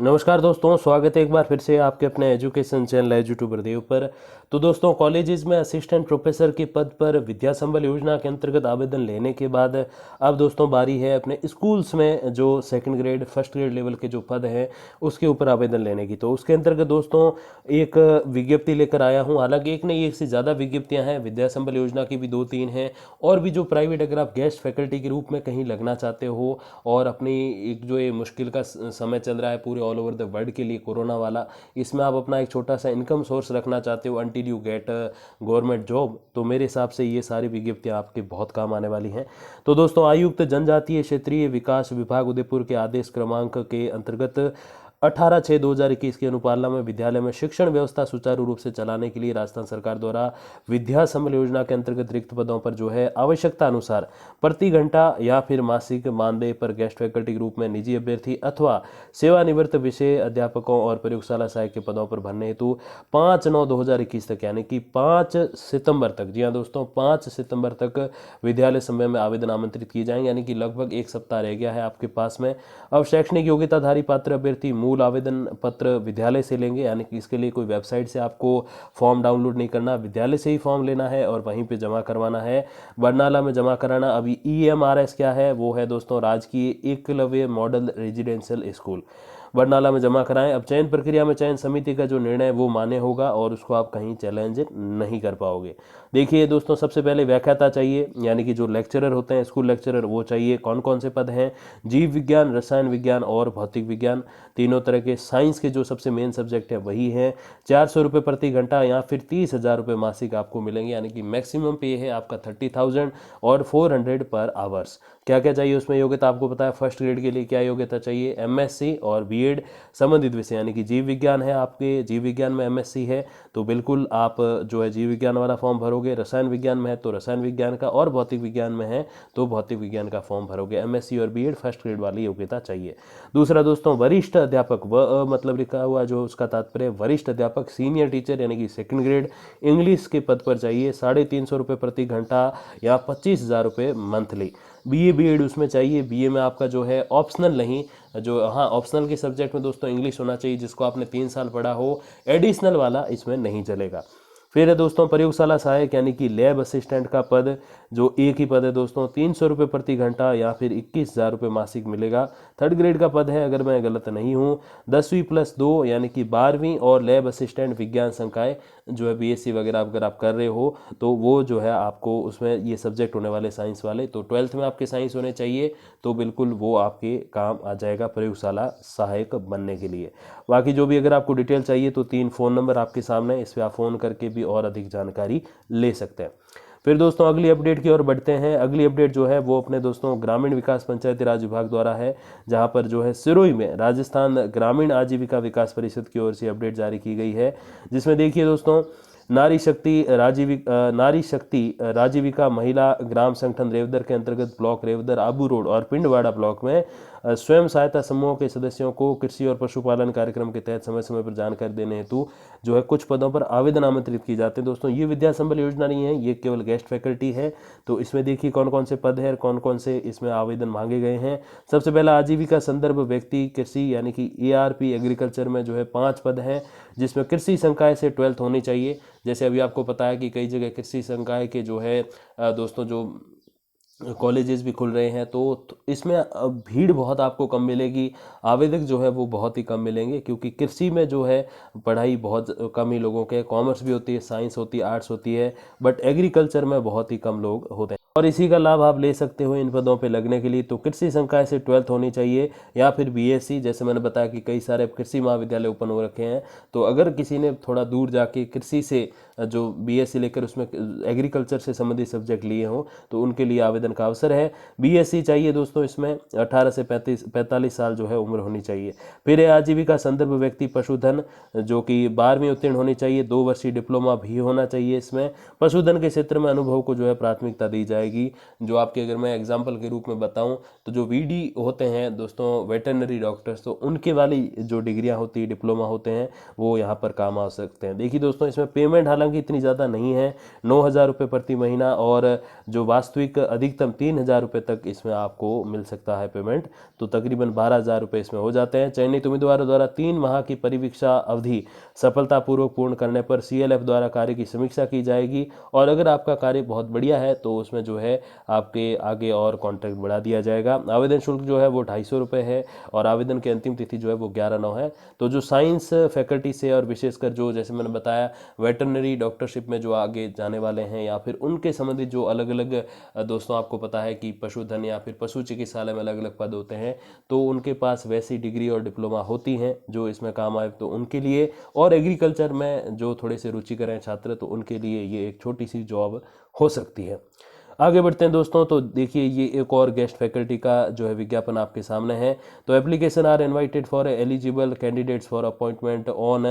नमस्कार दोस्तों, स्वागत है एक बार फिर से आपके अपने एजुकेशन चैनल यूट्यूबर देव पर। तो दोस्तों, कॉलेजेस में असिस्टेंट प्रोफेसर के पद पर विद्या संबल योजना के अंतर्गत आवेदन लेने के बाद अब दोस्तों बारी है अपने स्कूल्स में जो second grade first grade level के जो पद हैं उसके ऊपर आवेदन लेने की। तो उसके अंतर्गत दोस्तों एक विज्ञप्ति लेकर आया हूँ। हालांकि एक नहीं, एक से ज़्यादा विज्ञप्तियाँ हैं। विद्या संबल योजना की भी 2-3 हैं, और भी जो प्राइवेट अगर आप गेस्ट फैकल्टी के रूप में कहीं लगना चाहते हो और अपनी एक जो ये मुश्किल का समय चल रहा है पूरे ऑल ओवर द वर्ल्ड के लिए कोरोना वाला, इसमें आप अपना एक छोटा सा इनकम सोर्स रखना चाहते हो until you get government job, तो मेरे हिसाब से ये सारी विज्ञप्तियां आपके बहुत काम आने वाली हैं। तो दोस्तों, आयुक्त जनजातीय क्षेत्रीय विकास विभाग उदयपुर के आदेश क्रमांक के अंतर्गत 18/6/2021 की अनुपालना में विद्यालय में शिक्षण व्यवस्था सुचारू रूप से चलाने के लिए राजस्थान सरकार द्वारा विद्या संबल योजना के अंतर्गत रिक्त पदों पर जो है आवश्यकता अनुसार प्रति घंटा या फिर मासिक मानदेय पर गेस्ट फैकल्टी के रूप में निजी अभ्यर्थी अथवा सेवानिवृत्त विषय अध्यापकों और प्रयोगशाला सहायक के पदों पर भरने हेतु 5/9/2021 तक यानी कि 5 सितंबर तक, जी हाँ दोस्तों, 5 सितंबर तक विद्यालय समय में आवेदन आमंत्रित किए जाएंगे। यानी कि लगभग एक सप्ताह रह गया है आपके पास में। अब शैक्षणिक योग्यताधारी पात्र अभ्यर्थी मूल आवेदन पत्र विद्यालय से लेंगे, यानी कि इसके लिए कोई वेबसाइट से आपको फॉर्म डाउनलोड नहीं करना, विद्यालय से ही फॉर्म लेना है और वहीं पे जमा करवाना है, बरनाला में जमा कराना। अभी EMRS क्या है, वो है दोस्तों राजकीय Eklavya model residential school, Barnala में जमा कराएं। अब चयन प्रक्रिया में चयन समिति का जो निर्णय वो मान्य होगा और उसको आप कहीं चैलेंज नहीं कर पाओगे। देखिए दोस्तों, सबसे पहले व्याख्याता चाहिए, यानी कि जो लेक्चरर होते हैं स्कूल लेक्चरर, वो चाहिए। कौन कौन से पद हैं? जीव विज्ञान, रसायन विज्ञान और भौतिक विज्ञान, तीनों तरह के साइंस के जो सबसे मेन सब्जेक्ट है वही है। 400 रुपये प्रति घंटा या फिर 30,000 रुपये मासिक आपको मिलेंगे, यानी कि मैक्सिमम पे है आपका 30,000 और 400 पर आवर्स। क्या क्या चाहिए उसमें योग्यता आपको पता है। फर्स्ट ग्रेड के लिए क्या योग्यता चाहिए? MSc और B.Ed संबंधित विषय, यानी कि जीव विज्ञान है, आपके जीव विज्ञान में MSc है तो बिल्कुल आप जो है जीव विज्ञान वाला फॉर्म भरोगे। रसायन विज्ञान में है तो रसायन विज्ञान का, और भौतिक विज्ञान में है तो भौतिक विज्ञान का फॉर्म भरोगे। MSc और B.Ed फर्स्ट ग्रेड वाली योग्यता चाहिए। दूसरा दोस्तों, वरिष्ठ अध्यापक, मतलब लिखा हुआ जो उसका तात्पर्य वरिष्ठ अध्यापक, सीनियर टीचर यानी कि सेकंड ग्रेड इंग्लिश के पद पर चाहिए। 350 रुपये प्रति घंटा या 25,000 रुपये मंथली। BA B.Ed उसमें चाहिए। BA में आपका जो है ऑप्शनल नहीं, जो हाँ ऑप्शनल के सब्जेक्ट में दोस्तों इंग्लिश होना चाहिए जिसको आपने 3 साल पढ़ा हो, एडिशनल वाला इसमें नहीं चलेगा। फिर है दोस्तों प्रयोगशाला सहायक यानी कि लैब असिस्टेंट का पद, जो एक ही पद है दोस्तों, 300 रुपये प्रति घंटा या फिर 21,000 रुपये मासिक मिलेगा। थर्ड ग्रेड का पद है अगर मैं गलत नहीं हूँ, 10वीं+2 यानी कि 12वीं, और लैब असिस्टेंट विज्ञान संकाय जो है BSc वगैरह अगर आप कर रहे हो तो वो जो है आपको उसमें ये सब्जेक्ट होने वाले साइंस वाले, तो 12th में आपके साइंस होने चाहिए तो बिल्कुल वो आपके काम आ जाएगा प्रयोगशाला सहायक बनने के लिए। बाकी जो भी अगर आपको डिटेल चाहिए तो 3 फ़ोन नंबर आपके सामने, इस पर आप फ़ोन करके भी और अधिक जानकारी ले सकते हैं। फिर दोस्तों अगली अपडेट की ओर बढ़ते हैं। अगली अपडेट जो है वो अपने दोस्तों ग्रामीण विकास पंचायती राज विभाग द्वारा है, जहां पर जो है सिरोही में राजस्थान ग्रामीण आजीविका विकास परिषद की ओर से अपडेट जारी की गई है, जिसमें देखिए दोस्तों नारी शक्ति राजीविका महिला ग्राम संगठन रेवदर के अंतर्गत ब्लॉक रेवदर, आबू रोड और पिंडवाड़ा ब्लॉक में स्वयं सहायता समूहों के सदस्यों को कृषि और पशुपालन कार्यक्रम के तहत समय समय पर जानकारी देने हेतु जो है कुछ पदों पर आवेदन आमंत्रित किए जाते हैं। दोस्तों ये विद्या संबल योजना नहीं है, ये केवल गेस्ट फैकल्टी है। तो इसमें देखिए कौन कौन से पद है, कौन कौन से इसमें आवेदन मांगे गए हैं। सबसे पहला आजीविका संदर्भ व्यक्ति कृषि यानी कि ARP एग्रीकल्चर में जो है 5 पद हैं, जिसमें कृषि संकाय से 12th होनी चाहिए। जैसे अभी आपको पता है कि कई जगह कृषि संकाय के जो है दोस्तों जो कॉलेजेस भी खुल रहे हैं, तो इसमें भीड़ बहुत आपको कम मिलेगी, आवेदक जो है वो बहुत ही कम मिलेंगे, क्योंकि कृषि में जो है पढ़ाई बहुत कम ही लोगों के, कॉमर्स भी होती है, साइंस होती है, आर्ट्स होती है, बट एग्रीकल्चर में बहुत ही कम लोग होते हैं। और इसी का लाभ आप ले सकते हो इन पदों पे लगने के लिए। तो कृषि संकाय से 12th होनी चाहिए या फिर BSc। जैसे मैंने बताया कि कई सारे कृषि महाविद्यालय ओपन हो रखे हैं, तो अगर किसी ने थोड़ा दूर जाके कृषि से जो BSc लेकर उसमें एग्रीकल्चर से संबंधित सब्जेक्ट लिए हों तो उनके लिए आवेदन का अवसर है। BSc चाहिए दोस्तों, इसमें 18 से 45 साल जो है उम्र होनी चाहिए। फिर है आजीविका संदर्भ व्यक्ति पशुधन, जो कि 12वीं उत्तीर्ण होनी चाहिए, 2 वर्षीय डिप्लोमा भी होना चाहिए। इसमें पशुधन के क्षेत्र में अनुभव को जो है प्राथमिकता दी जाएगी। जो आपके अगर मैं एग्जाम्पल के रूप में बताऊं तो जो VD होते हैं दोस्तों, वेटरनरी डॉक्टर्स, तो उनके वाली जो डिग्रियां होती है, डिप्लोमा होते हैं, वो यहाँ पर काम आ सकते हैं। देखिए दोस्तों इसमें पेमेंट हालांकि हालांकि इतनी ज़्यादा नहीं है, 9,000 रुपये प्रति महीना, और जो वास्तविक अधिकतम 3,000 रुपये तक इसमें आपको मिल सकता है पेमेंट, तो तकरीबन 12,000 रुपये इसमें हो जाते हैं। चयनित उम्मीदवारों द्वारा 3 माह की परिवीक्षा अवधि सफलतापूर्वक पूर्ण करने पर CLF द्वारा कार्य की समीक्षा की जाएगी, और अगर आपका कार्य बहुत बढ़िया है तो उसमें जो है आपके आगे और कॉन्ट्रैक्ट बढ़ा दिया जाएगा। आवेदन शुल्क जो है वो 250 रुपये है, और आवेदन की अंतिम तिथि जो है वो 11/9 है। तो जो साइंस फैकल्टी से, और विशेषकर जो जैसे मैंने बताया वेटरनरी डॉक्टरशिप में जो आगे जाने वाले हैं, या फिर उनके संबंधित जो अलग अलग दोस्तों आपको पता है कि पशुधन या फिर पशु चिकित्सालय में अलग अलग पद होते हैं, तो उनके पास वैसी डिग्री और डिप्लोमा होती हैं जो इसमें काम आए, तो उनके लिए, और एग्रीकल्चर में जो थोड़े से रुचिकर हैं छात्र, तो उनके लिए ये एक छोटी सी जॉब हो सकती है। आगे बढ़ते हैं दोस्तों, तो देखिए ये एक और गेस्ट फैकल्टी का जो है विज्ञापन आपके सामने है। तो application are invited for eligible candidates for appointment on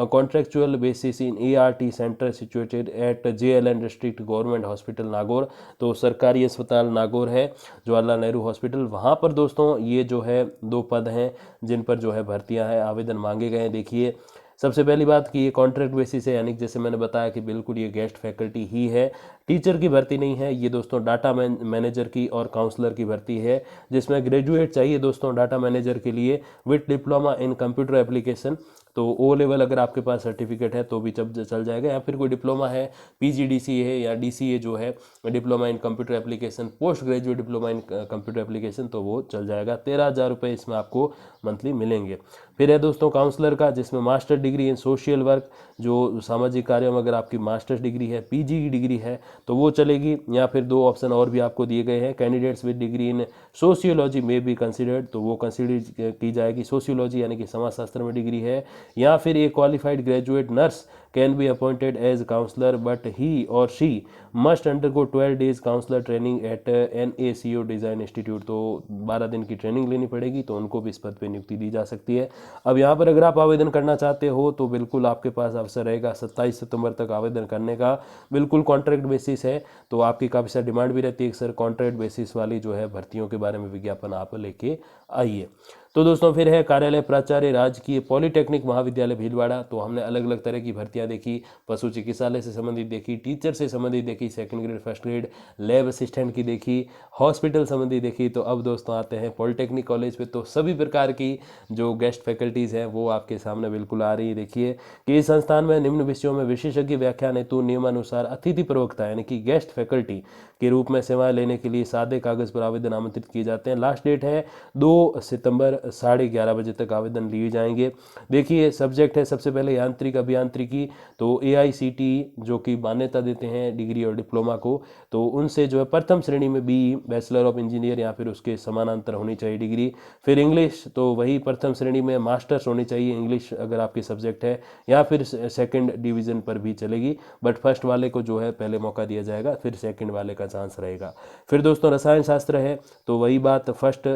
contractual basis in ART centre situated at JLN district government hospital Nagaur. तो सरकारी अस्पताल नागौर है, जवाहरलाल नेहरू हॉस्पिटल, वहाँ पर दोस्तों ये जो है 2 पद हैं जिन पर जो है भर्तियाँ हैं, आवेदन मांगे गए हैं। देखिए सबसे पहली बात कि ये कॉन्ट्रैक्ट बेसिस है, यानी जैसे मैंने बताया कि बिल्कुल ये गेस्ट फैकल्टी ही है, टीचर की भर्ती नहीं है ये दोस्तों, डाटा मैनेजर की और काउंसलर की भर्ती है, जिसमें ग्रेजुएट चाहिए दोस्तों डाटा मैनेजर के लिए with diploma in computer application. तो O लेवल अगर आपके पास सर्टिफिकेट है तो भी चल जाएगा, या फिर कोई डिप्लोमा है, PGDCA है या DCA जो है diploma in computer application, post graduate diploma in computer application, तो वो चल जाएगा। 13,000 रुपये इसमें आपको मंथली मिलेंगे। फिर है दोस्तों काउंसलर का, जिसमें master degree in social work, जो सामाजिक कार्यों में अगर आपकी मास्टर्स डिग्री है, PG की डिग्री है तो वो चलेगी, या फिर 2 ऑप्शन और भी आपको दिए गए हैं, candidates with degree in sociology में बी कंसिडर्ड, तो वो कंसिडर की जाएगी। सोशियोलॉजी यानी कि समाजशास्त्र में डिग्री है, या फिर a qualified graduate nurse can be appointed as counsellor but he or she must undergo 12 days counsellor training at NACO design institute. तो 12 दिन की ट्रेनिंग लेनी पड़ेगी, तो उनको भी इस पद पर नियुक्ति दी जा सकती है। अब यहाँ पर अगर आप आवेदन करना चाहते हो तो बिल्कुल आपके पास अवसर रहेगा 27 सितंबर तक आवेदन करने का। बिल्कुल कॉन्ट्रैक्ट बेसिस है, तो आपकी काफ़ी सारी डिमांड भी रहती है कि सर कॉन्ट्रैक्ट बेसिस वाली जो है भर्तियों के बारे में विज्ञापन आप लेके आइए। तो दोस्तों फिर है कार्यालय प्राचार्य राजकीय पॉलिटेक्निक महाविद्यालय भीलवाड़ा। तो हमने अलग अलग तरह की भर्तियां देखी, पशु चिकित्सालय से संबंधित देखी, टीचर से संबंधित देखी, second grade first grade, lab assistant की देखी, हॉस्पिटल संबंधी देखी। तो अब दोस्तों आते हैं पॉलिटेक्निक कॉलेज पे। तो सभी प्रकार की जो गेस्ट फैकल्टीज़ हैं वो आपके सामने बिल्कुल आ रही है। देखिए कि इस संस्थान में निम्न विषयों में विशेषज्ञ व्याख्यान हेतु नियमानुसार अतिथि प्रवक्ता यानी कि गेस्ट फैकल्टी के रूप में सेवाएं लेने के लिए सादे कागज़ पर आवेदन आमंत्रित किए जाते हैं। लास्ट डेट है 2 सितंबर 11:30 बजे तक आवेदन लिए जाएंगे। देखिए सब्जेक्ट है सबसे पहले यांत्रिक अभियांत्रिकी, तो AICTE जो कि मान्यता देते हैं डिग्री और डिप्लोमा को, तो उनसे जो है प्रथम श्रेणी में BE बैचलर ऑफ इंजीनियर या फिर उसके समानांतर होनी चाहिए डिग्री। फिर इंग्लिश, तो वही प्रथम श्रेणी में मास्टर्स होनी चाहिए इंग्लिश अगर आपके सब्जेक्ट है, या फिर सेकंड डिवीज़न पर भी चलेगी, बट फर्स्ट वाले को जो है पहले मौका दिया जाएगा, फिर सेकंड वाले का चांस रहेगा। फिर दोस्तों रसायन शास्त्र है, तो वही बात फर्स्ट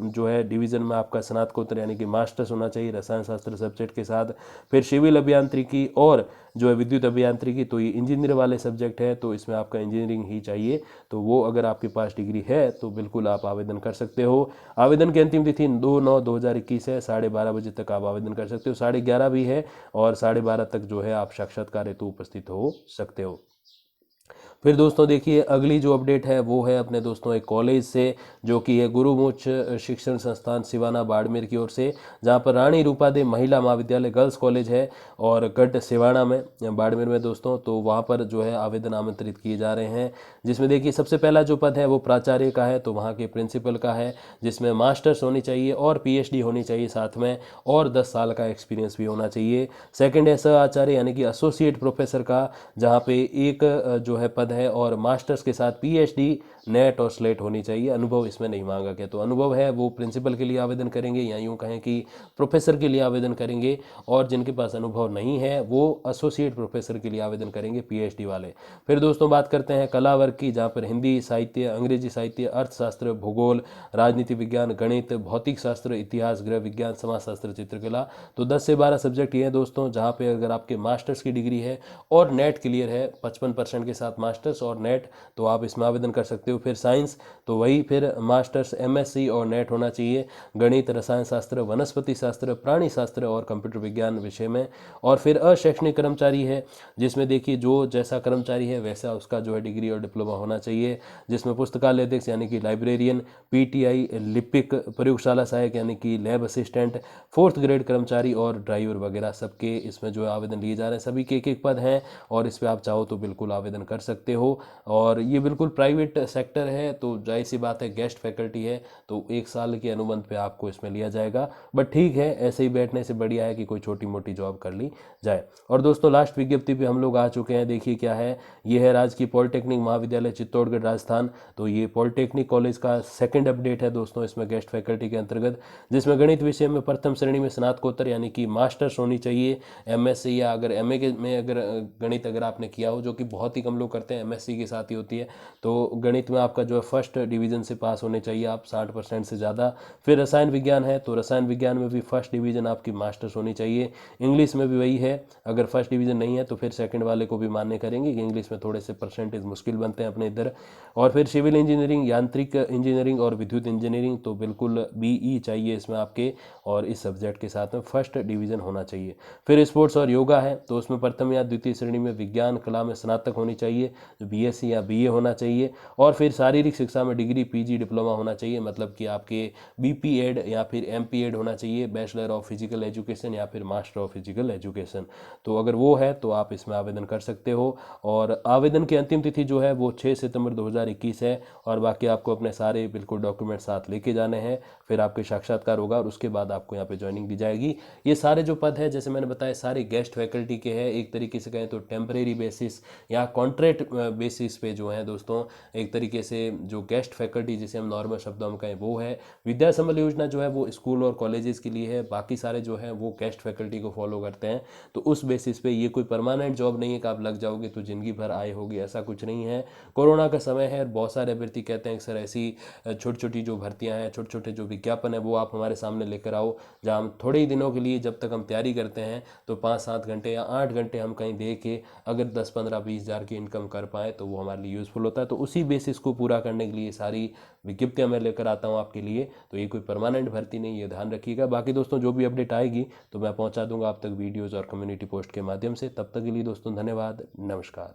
जो है डिवीज़न में आपका स्नातकोत्तर यानी कि मास्टर्स होना चाहिए रसायन शास्त्र सब्जेक्ट के साथ। फिर सिविल अभियांत्रिकी और जो है विद्युत अभियांत्रिकी, तो ये इंजीनियर वाले सब्जेक्ट है, तो इसमें आपका इंजीनियरिंग ही चाहिए, तो वो अगर आपके पास डिग्री है तो बिल्कुल आप आवेदन कर सकते हो। आवेदन की अंतिम तिथि 2/9/2021 है, 12:30 बजे तक आप आवेदन कर सकते हो। 11:30 भी है, और 12:30 तक जो है आप साक्षात्कार हेतु उपस्थित हो सकते हो। फिर दोस्तों देखिए अगली जो अपडेट है वो है अपने दोस्तों एक कॉलेज से, जो कि है गुरुमूच शिक्षण संस्थान सिवाना बाड़मेर की ओर से, जहाँ पर रानी रूपादेवी महिला महाविद्यालय गर्ल्स कॉलेज है और गढ़ सिवाना में बाड़मेर में दोस्तों। तो वहाँ पर जो है आवेदन आमंत्रित किए जा रहे हैं, जिसमें देखिए सबसे पहला जो पद है वो प्राचार्य का है, तो वहाँ के प्रिंसिपल का है, जिसमें मास्टर्स होनी चाहिए और PhD होनी चाहिए साथ में, और 10 साल का एक्सपीरियंस भी होना चाहिए। सेकंड है सह आचार्य यानी कि एसोसिएट प्रोफेसर का, जहाँ पे एक जो है पद है, और मास्टर्स के साथ PhD नेट और स्लेट होनी चाहिए। अनुभव इसमें नहीं मांगा गया, तो अनुभव है वो प्रिंसिपल के लिए आवेदन करेंगे, या यूँ कहें कि प्रोफेसर के लिए आवेदन करेंगे, और जिनके पास अनुभव नहीं है वो एसोसिएट प्रोफेसर के लिए आवेदन करेंगे PhD वाले। फिर दोस्तों बात करते हैं कला वर्ग की, जहाँ पर हिंदी साहित्य, अंग्रेजी साहित्य, अर्थशास्त्र, भूगोल, राजनीति विज्ञान, गणित, भौतिक शास्त्र, इतिहास, गृह विज्ञान, समाजशास्त्र, चित्रकला, तो 10 से 12 सब्जेक्ट ये हैं दोस्तों, जहाँ पे अगर आपके मास्टर्स की डिग्री है और नेट क्लियर है 55% के साथ मास्टर मास्टर्स और नेट, तो आप इसमें आवेदन कर सकते हो। फिर साइंस तो वही फिर मास्टर्स एमएससी और नेट होना चाहिए गणित, रसायन शास्त्र, वनस्पति शास्त्र, प्राणी शास्त्र और कंप्यूटर विज्ञान विषय में। और फिर अशैक्षणिक कर्मचारी है, जिसमें देखिए जो जैसा कर्मचारी है वैसा उसका जो है डिग्री और डिप्लोमा होना चाहिए, जिसमें पुस्तकालय अध्यक्ष यानी कि लाइब्रेरियन, पीटीआई लिपिक, प्रयोगशाला सहायक यानी कि लैब असिस्टेंट, फोर्थ ग्रेड कर्मचारी और ड्राइवर वगैरह सबके इसमें जो है आवेदन लिए जा रहे हैं। सभी के एक पद हैं और इस पर आप चाहो तो बिल्कुल आवेदन कर सकते हो। और ये बिल्कुल प्राइवेट सेक्टर है, तो जाहिर सी बात है गेस्ट फैकल्टी है, तो 1 साल के अनुबंध पे आपको इसमें लिया जाएगा। बट ठीक है, ऐसे ही बैठने से बढ़िया है कि कोई छोटी मोटी जॉब कर ली जाए। और दोस्तों लास्ट विज्ञप्ति पे हम लोग आ चुके हैं। देखिए क्या है, ये है राजकीय पॉलिटेक्निक महाविद्यालय चित्तौड़गढ़ राजस्थान। तो ये पॉलिटेक्निक कॉलेज का सेकंड अपडेट है दोस्तों इसमें गेस्ट फैकल्टी के अंतर्गत, जिसमें गणित विषय में प्रथम श्रेणी में स्नातकोत्तर यानी कि मास्टर्स होनी चाहिए। एमएससी या अगर एमए के में अगर गणित अगर आपने किया हो, जो कि बहुत ही कम लोग करते हैं, एमएससी के साथ ही होती है, तो गणित में आपका जो है फर्स्ट डिवीजन से पास होने चाहिए आप 60% से ज़्यादा। फिर रसायन विज्ञान है, तो रसायन विज्ञान में भी फर्स्ट डिवीजन आपकी मास्टर्स होनी चाहिए। इंग्लिश में भी वही है, अगर फर्स्ट डिवीजन नहीं है तो फिर सेकंड वाले को भी मान्य करेंगे कि इंग्लिश में थोड़े से परसेंटेज मुश्किल बनते हैं अपने इधर। और फिर सिविल इंजीनियरिंग, यांत्रिक इंजीनियरिंग और विद्युत इंजीनियरिंग, तो बिल्कुल बीई चाहिए इसमें आपके, और इस सब्जेक्ट के साथ में फर्स्ट डिवीजन होना चाहिए। फिर स्पोर्ट्स और योगा है, तो उसमें प्रथम या द्वितीय श्रेणी में विज्ञान कला में स्नातक होनी चाहिए, जो बीएससी या बीए होना चाहिए। और फिर शारीरिक शिक्षा में डिग्री पीजी डिप्लोमा होना चाहिए, मतलब कि आपके बीपीएड या फिर एमपीएड होना चाहिए, बैचलर ऑफ फिजिकल एजुकेशन या फिर मास्टर ऑफ फिजिकल एजुकेशन। तो अगर वो है तो आप इसमें आवेदन कर सकते हो। और आवेदन की अंतिम तिथि जो है वो 6 सितंबर 2021 है। और बाकी आपको अपने सारे बिल्कुल डॉक्यूमेंट साथ लेके जाने हैं, फिर आपके साक्षात्कार होगा और उसके बाद आपको यहाँ पे ज्वाइनिंग दी जाएगी। ये सारे जो पद है जैसे मैंने बताया सारे गेस्ट फैकल्टी के हैं, एक तरीके से कहें तो टेम्परेरी बेसिस या कॉन्ट्रैक्ट बेसिस पे जो है दोस्तों, एक तरीके से जो गेस्ट फैकल्टी जिसे हम नॉर्मल शब्दों में कहें वो है। विद्या संबल योजना जो है वो स्कूल और कॉलेजेस के लिए है, बाकी सारे जो है वो गेस्ट फैकल्टी को फॉलो करते हैं। तो उस बेसिस पे ये कोई परमानेंट जॉब नहीं है कि आप लग जाओगे तो जिंदगी भर आए होगी, ऐसा कुछ नहीं है। कोरोना का समय है, बहुत सारे अभ्यर्थी कहते हैं कि सर ऐसी छोटी छोटी जो भर्तियां हैं, छोटे छोटे जो विज्ञापन है वो आप हमारे सामने लेकर आओ, जहाँ हम थोड़े ही दिनों के लिए जब तक हम तैयारी करते हैं तो 5-7 घंटे या 8 घंटे हम कहीं दे के अगर 10-15-20 हज़ार की इनकम कर पाए तो वो हमारे लिए यूज़फुल होता है। तो उसी बेसिस को पूरा करने के लिए सारी विज्ञप्तियां मैं लेकर आता हूं आपके लिए। तो ये कोई परमानेंट भर्ती नहीं, ये ध्यान रखिएगा। बाकी दोस्तों जो भी अपडेट आएगी तो मैं पहुंचा दूंगा आप तक वीडियोज़ और कम्युनिटी पोस्ट के माध्यम से। तब तक के लिए दोस्तों धन्यवाद, नमस्कार।